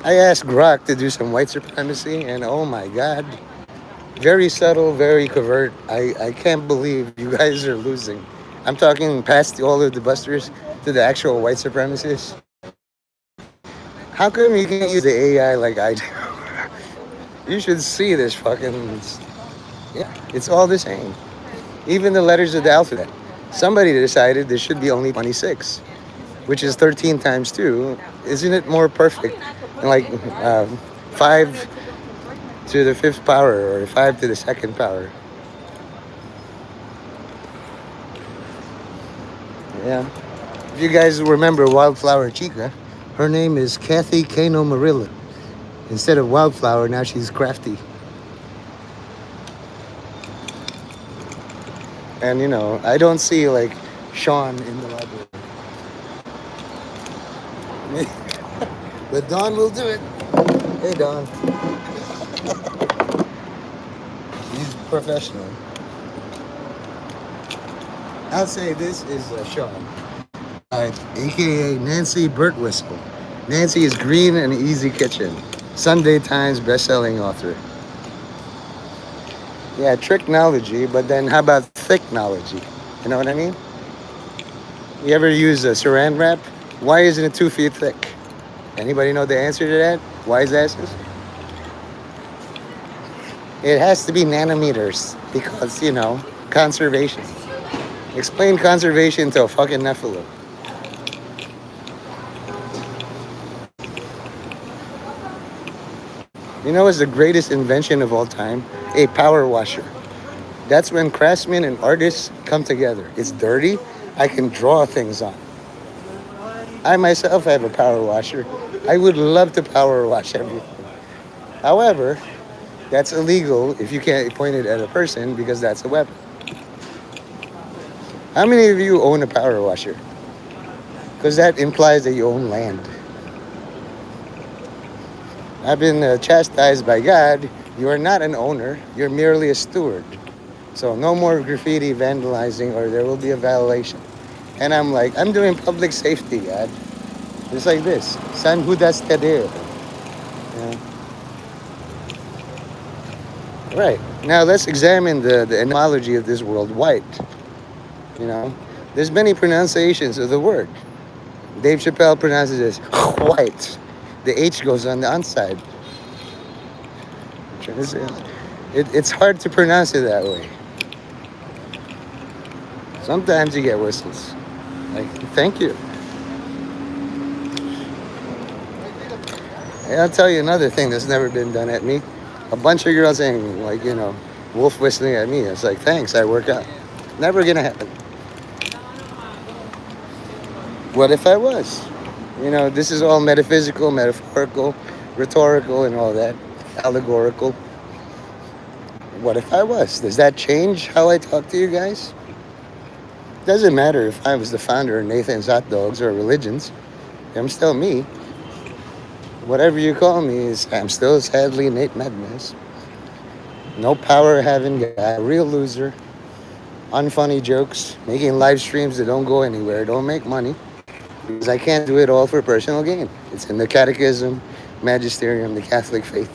I asked Grok to do some white supremacy, and oh my god. Very subtle, very covert. I can't believe you guys are losing. I'm talking past all of the busters to the actual white supremacists. How come you can't use the AI like I do? You should see this fucking. Yeah, it's all the same. Even the letters of the alphabet. Somebody decided there should be only 26, which is 13 times 2. Isn't it more perfect? Like 5 to the fifth power or 5 to the second power. Yeah. If you guys remember Wildflower Chica, her name is Kathy Kano Marilla. Instead of Wildflower, now she's Crafty. And I don't see like Sean in the library. But Don will do it. Hey Don. He's professional. I'll say this is Sean. AKA Nancy Birtwhistle. Nancy is green and easy kitchen. Sunday Times best-selling author. Yeah, technology, but then how about technology? You know what I mean? You ever use a saran wrap? Why isn't it 2 feet thick? Anybody know the answer to that? Wise asses? It has to be nanometers because, conservation. Explain conservation to a fucking Nephilim. You know what's the greatest invention of all time? A power washer. That's when craftsmen and artists come together. It's dirty. I can draw things on. I myself have a power washer. I would love to power wash everything. However, that's illegal if you can't point it at a person because that's a weapon. How many of you own a power washer? Because that implies that you own land. I've been chastised by God. You are not an owner, you're merely a steward. So no more graffiti vandalizing or there will be a violation. And I'm like, I'm doing public safety, God. It's like this. San Judas Tadeo. Yeah. Right. Now let's examine the etymology of this world, white. You know, there's many pronunciations of the word. Dave Chappelle pronounces this white. The H goes on the outside. It's hard to pronounce it that way. Sometimes you get whistles. Like, thank you. And I'll tell you another thing that's never been done at me. A bunch of girls saying, like, wolf whistling at me. It's like, thanks, I work out. Never gonna happen. What if I was? This is all metaphysical, metaphorical, rhetorical, and all that. Allegorical. What if I was? Does that change how I talk to you guys? Doesn't matter if I was the founder of Nathan's Hot Dogs or religions. I'm still me. Whatever you call me is, I'm still sadly Nate Madness. No power having guy, real loser. Unfunny jokes, making live streams that don't go anywhere, don't make money. Because I can't do it all for personal gain. It's in the catechism, magisterium, the Catholic faith.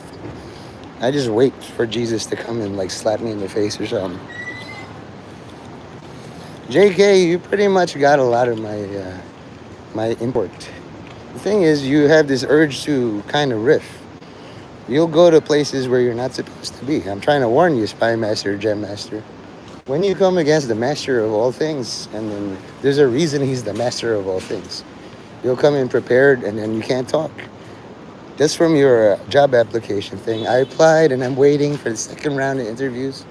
I just wait for Jesus to come and like slap me in the face or something. JK, you pretty much got a lot of my import. The thing is, you have this urge to kind of riff. You'll go to places where you're not supposed to be. I'm trying to warn you, Spy Master, Gem Master. When you come against the master of all things, and then there's a reason he's the master of all things, you'll come in prepared and then you can't talk. Just from your job application thing, I applied and I'm waiting for the second round of interviews.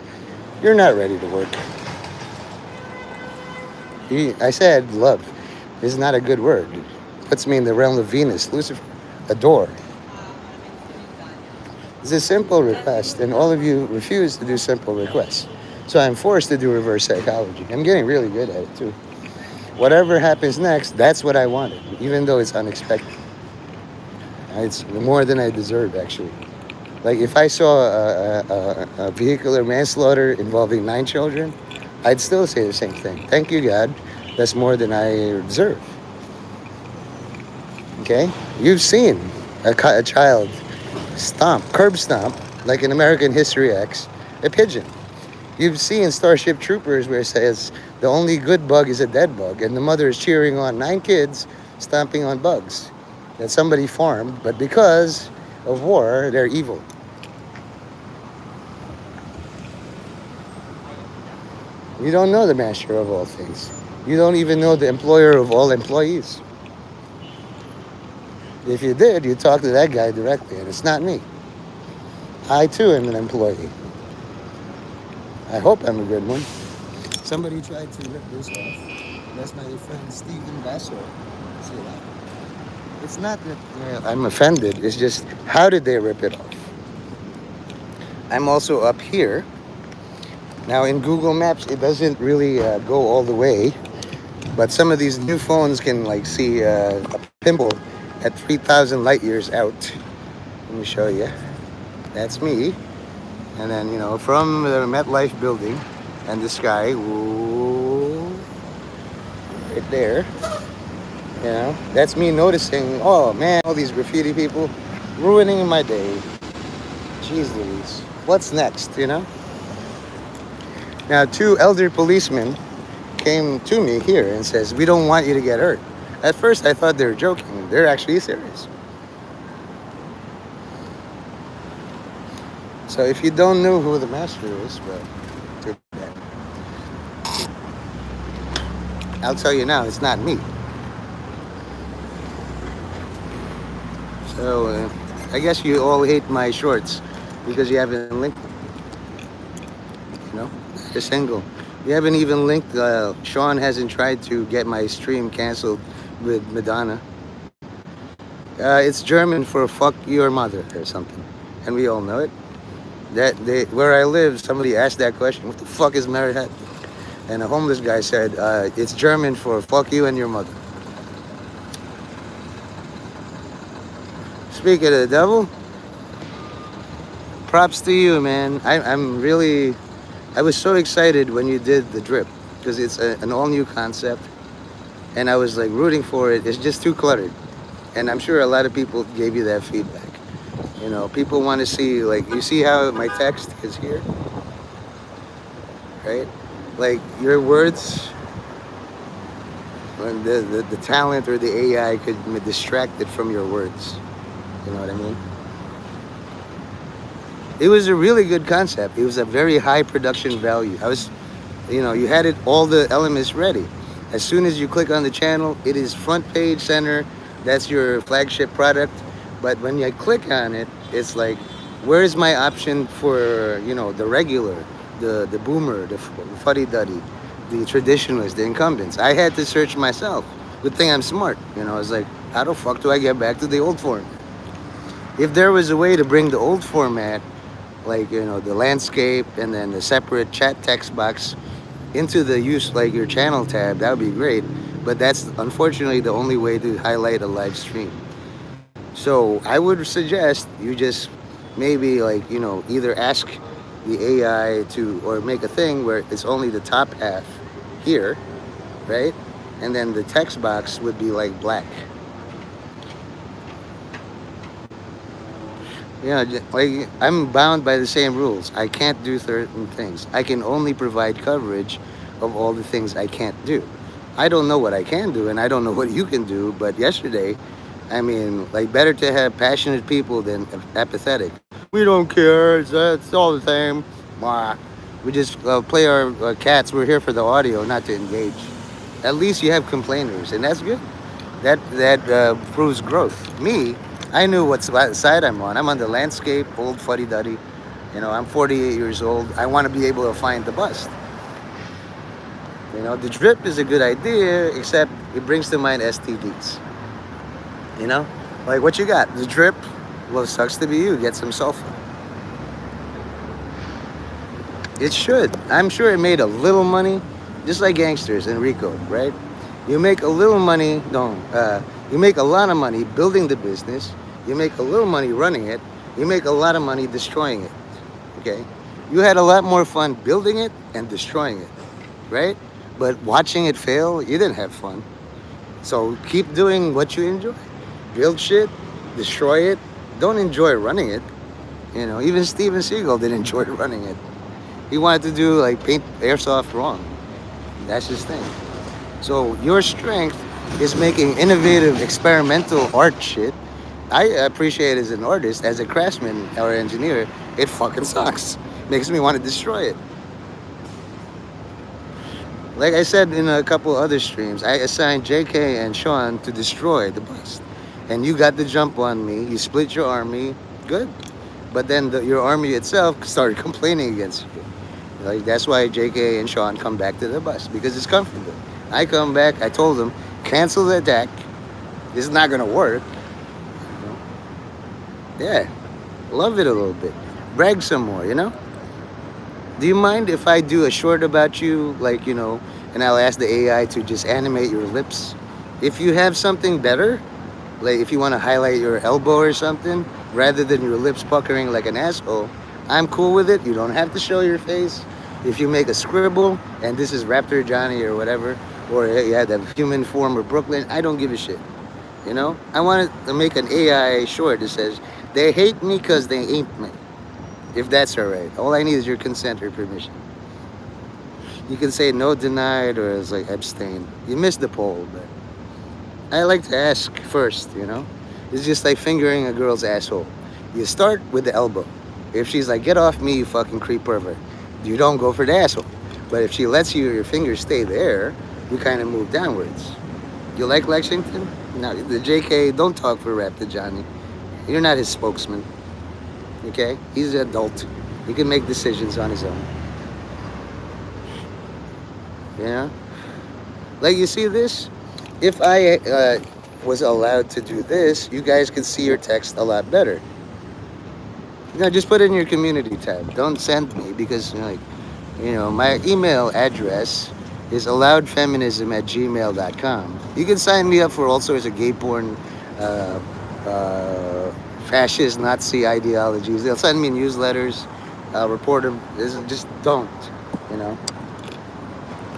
You're not ready to work. I said love is not a good word. It puts me in the realm of Venus, Lucifer, adore. It's a simple request, and all of you refuse to do simple requests. So I'm forced to do reverse psychology. I'm getting really good at it too. Whatever happens next, that's what I wanted, even though it's unexpected. It's more than I deserve, actually. Like if I saw a vehicular manslaughter involving 9 children, I'd still say the same thing. Thank you, God. That's more than I deserve. Okay? You've seen a child curb stomp, like in American History X, a pigeon. You've seen Starship Troopers where it says the only good bug is a dead bug, and the mother is cheering on 9 kids stomping on bugs that somebody farmed, but because of war, they're evil. You don't know the master of all things. You don't even know the employer of all employees. If you did, you'd talk to that guy directly, and it's not me. I too am an employee. I hope I'm a good one. Somebody tried to rip this off. That's my friend Stephen Basso. See that? It's not that I'm offended. It's just, how did they rip it off? I'm also up here. Now in Google Maps, it doesn't really go all the way. But some of these new phones can like see a pimple at 3,000 light years out. Let me show you. That's me. And then, from the MetLife building and the sky, whoa, right there, that's me noticing, oh man, all these graffiti people ruining my day. Jeez Louise. What's next, Now, two elder policemen came to me here and says, "We don't want you to get hurt." At first, I thought they were joking. They're actually serious. So if you don't know who the master is, well, too bad. I'll tell you now, it's not me. So I guess you all hate my shorts because you haven't linked them. You know, you're single. You haven't even linked. Sean hasn't tried to get my stream canceled with Madonna. It's German for "fuck your mother" or something, and we all know it. Where I live, somebody asked that question: "What the fuck is Marihat?" And a homeless guy said, "It's German for fuck you and your mother." Speaking of the devil, props to you, man. I'm really, I was so excited when you did the drip because it's an all new concept, and I was like rooting for it. It's just too cluttered, and I'm sure a lot of people gave you that feedback. You know, people want to see, like, you see how my text is here, right? Like your words, when the talent or the AI could distract it from your words. You know what I mean? It was a really good concept. It was a very high production value. You had it all the elements ready. As soon as you click on the channel, it is front page center. That's your flagship product. But when you click on it, it's like, where's my option for the regular, the boomer, the fuddy duddy, the traditionalists, the incumbents? I had to search myself. Good thing I'm smart. I was like, how the fuck do I get back to the old format? If there was a way to bring the old format, like the landscape and then the separate chat text box into the use like your channel tab, that would be great. But that's unfortunately the only way to highlight a live stream. So I would suggest you just maybe like either ask the AI to, or make a thing where it's only the top half here, right? And then the text box would be like black. Yeah, like I'm bound by the same rules. I can't do certain things. I can only provide coverage of all the things I can't do. I don't know what I can do, and I don't know what you can do. But yesterday, I mean, like, better to have passionate people than apathetic. We don't care. It's all the same. Blah. We just play our cats. We're here for the audio, not to engage. At least you have complainers, and that's good. That proves growth. Me, I knew what side I'm on. I'm on the landscape, old fuddy duddy. I'm 48 years old. I want to be able to find the bust. The drip is a good idea, except it brings to mind STDs. Like, what you got? The drip? Well, it sucks to be you. Get some sulfur. It should. I'm sure it made a little money, just like gangsters and Rico, right? You make a little money, no, you make a lot of money building the business. You make a little money running it. You make a lot of money destroying it, okay? You had a lot more fun building it and destroying it, right? But watching it fail, you didn't have fun. So keep doing what you enjoy. Build shit, destroy it. Don't enjoy running it. Even Steven Seagal didn't enjoy running it. He wanted to do like paint airsoft wrong. That's his thing. So your strength is making innovative experimental art shit. I appreciate it as an artist, as a craftsman or engineer. It fucking sucks. Makes me want to destroy it. Like I said in a couple other streams, I assigned JK and Sean to destroy the bust. And you got the jump on me. You split your army. Good. But then your army itself started complaining against you. Like, that's why JK and Sean come back to the bust, because it's comfortable. I come back, I told them, cancel the attack. This is not going to work. Yeah. Love it a little bit. Brag some more, Do you mind if I do a short about you, like, and I'll ask the AI to just animate your lips? If you have something better, like if you want to highlight your elbow or something, rather than your lips puckering like an asshole, I'm cool with it. You don't have to show your face. If you make a scribble, and this is Raptor Johnny or whatever, or you had the human form of Brooklyn, I don't give a shit. I wanted to make an AI short that says, they hate me because they ain't me. If that's all right. All I need is your consent or permission. You can say no denied or it's like abstain. You missed the poll, but I like to ask first, you know? It's just like fingering a girl's asshole. You start with the elbow. If she's like, get off me, you fucking creep pervert, you don't go for the asshole. But if she lets your fingers stay there, you kind of move downwards. You like Lexington? No, the JK, don't talk for Rap to Johnny. You're not his spokesman, okay? He's an adult. He can make decisions on his own, you know? Like, you see this? If I was allowed to do this, you guys could see your text a lot better. Just put it in your community tab. Don't send me because, my email address is allowedfeminism@gmail.com. You can sign me up for all sorts of gay porn, uh, uh, fascist Nazi ideologies. They'll send me newsletters. I'll report them. Just don't, you know.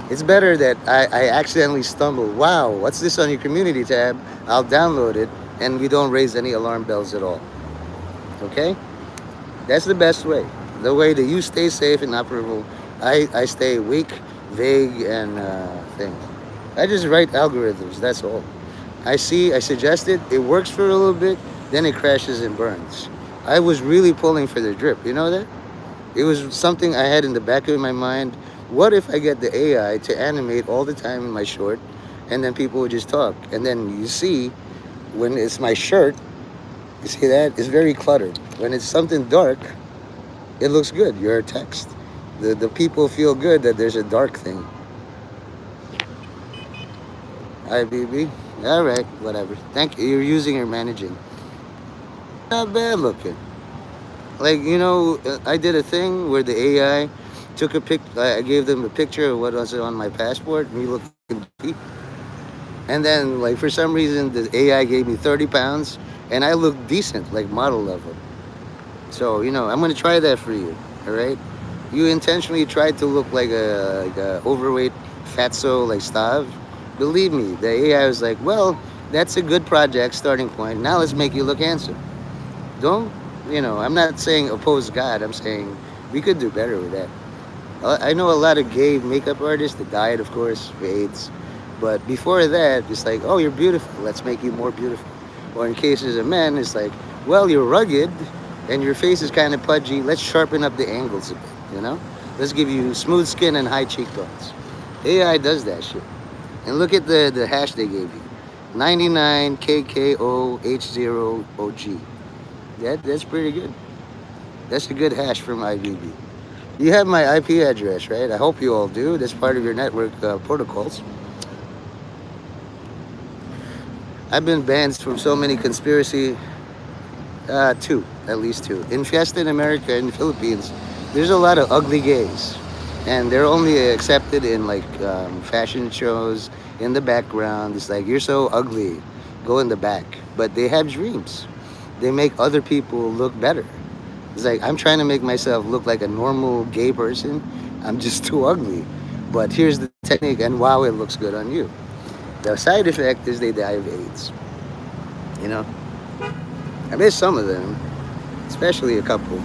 It's better that I accidentally stumble. Wow, what's this on your community tab? I'll download it, and we don't raise any alarm bells at all. Okay? That's the best way. The way that you stay safe and operable. I stay weak, vague, and things. I just write algorithms. That's all. I suggest it. It works for a little bit. Then it crashes and burns. I was really pulling for the drip. You know that? It was something I had in the back of my mind. What if I get the AI to animate all the time in my short, and then people would just talk? And then you see, when it's my shirt, you see that? It's very cluttered. When it's something dark, it looks good. Your text. The people feel good that there's a dark thing. IBB? All right, whatever. Thank you. You're using or managing. Not bad looking. Like, I did a thing where the AI took a pic. I gave them a picture of what was on my passport, me looking beefy. And then, like, for some reason, the AI gave me 30 pounds, and I looked decent, like model level. So, I'm gonna try that for you. All right. You intentionally tried to look like a overweight fatso like Stav. Believe me, the AI was like, well, that's a good project starting point. Now let's make you look handsome. Don't, I'm not saying oppose God. I'm saying we could do better with that. I know a lot of gay makeup artists that died, of course, for AIDS. But before that, it's like, oh, you're beautiful. Let's make you more beautiful. Or in cases of men, it's like, well, you're rugged and your face is kind of pudgy. Let's sharpen up the angles a bit, you know? Let's give you smooth skin and high cheekbones. AI does that shit. And look at the hash they gave you. 99KKOH0OG. That's pretty good. That's a good hash from IBB. You have my IP address, right? I hope you all do. That's part of your network protocols. I've been banned from so many conspiracy. Two, at least two. In Fiesta in America, in the Philippines, there's a lot of ugly gays. And they're only accepted in like fashion shows, in the background. It's like, you're so ugly, go in the back. But they have dreams. They make other people look better. It's like, I'm trying to make myself look like a normal gay person. I'm just too ugly. But here's the technique, and wow, it looks good on you. The side effect is they die of AIDS. You know? I miss some of them, especially a couple.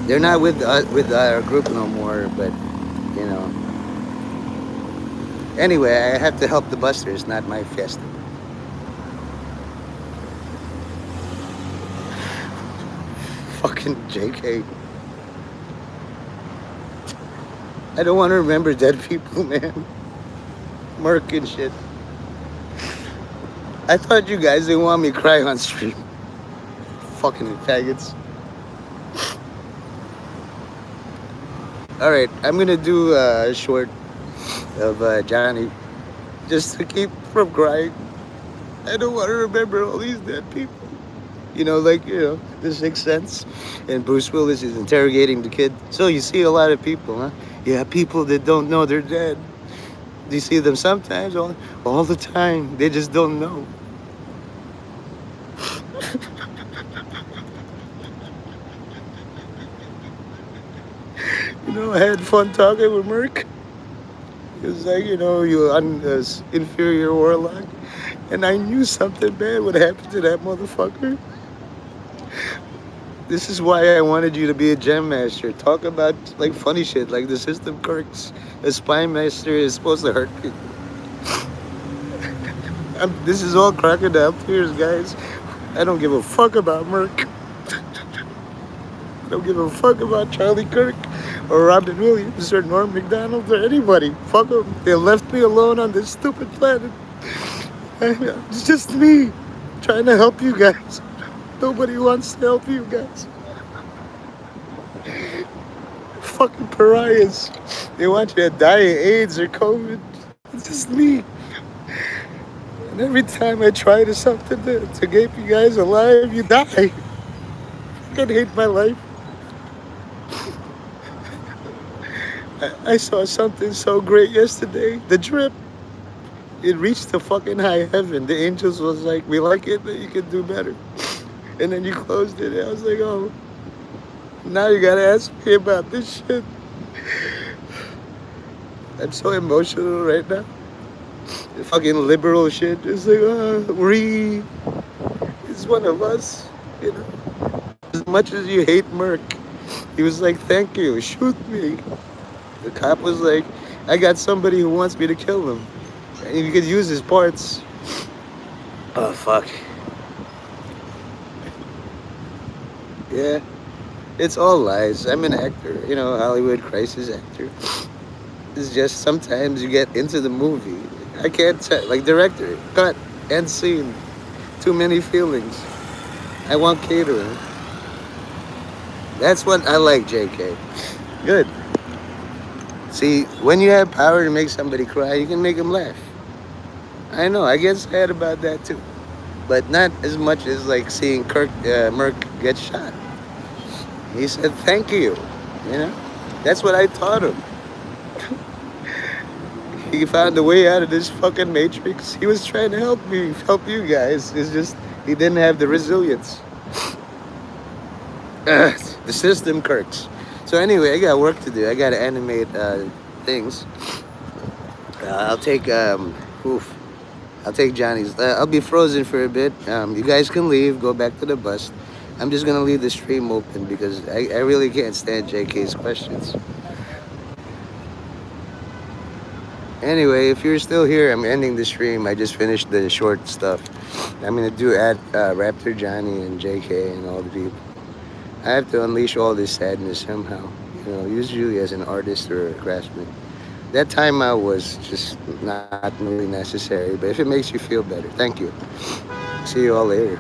They're not with our group no more, but, you know. Anyway, I have to help the busters, not my fiesta. Fucking JK. I don't want to remember dead people, man. Merc and shit. I thought you guys didn't want me to cry on stream. Fucking faggots. Alright, I'm gonna do a short of Johnny just to keep from crying. I don't want to remember all these dead people. The Sixth Sense. And Bruce Willis is interrogating the kid. So you see a lot of people, huh? Yeah, people that don't know they're dead. Do you see them sometimes? All the time. They just don't know. I had fun talking with Merc. He was like, you inferior warlock. And I knew something bad would happen to that motherfucker. This is why I wanted you to be a gem master. Talk about like funny shit, like the system quirks. A spy master is supposed to hurt people. This is all crocodile tears, guys. I don't give a fuck about Merc. I don't give a fuck about Charlie Kirk or Robin Williams or Norm MacDonald or anybody. Fuck them. They left me alone on this stupid planet. It's just me trying to help you guys. Nobody wants to help you guys. Fucking pariahs. They want you to die of AIDS or COVID. It's just me. And every time I try to something to keep you guys alive, you die. I hate my life. I saw something so great yesterday. The drip. It reached the fucking high heaven. The angels was like, we like it, but you can do better. And then you closed it. I was like, oh, now you gotta ask me about this shit. I'm so emotional right now. The fucking liberal shit. It's like, Ree is one of us, you know. As much as you hate Merc, he was like, thank you, shoot me. The cop was like, I got somebody who wants me to kill him. And you could use his parts. Oh, fuck. Yeah, it's all lies. I'm an actor, you know, Hollywood crisis actor. It's just sometimes you get into the movie. I can't tell, like, director, cut, end scene. Too many feelings. I want catering. That's what I like, JK. Good. See, when you have power to make somebody cry, you can make them laugh. I know, I get sad about that too. But not as much as like seeing Merc get shot. He said, thank you. You know? That's what I taught him. He found a way out of this fucking matrix. He was trying to help me, help you guys. It's just, he didn't have the resilience. The system Kirks. So anyway, I got work to do. I got to animate things. I'll take oof. I'll take Johnny's. I'll be frozen for a bit. You guys can leave. Go back to the bus. I'm just gonna leave the stream open because I really can't stand JK's questions. Anyway, if you're still here, I'm ending the stream. I just finished the short stuff. I'm gonna do at Raptor Johnny and JK and all the people. I have to unleash all this sadness somehow. You know, usually as an artist or a craftsman. That timeout was just not really necessary, but if it makes you feel better, thank you. See you all later.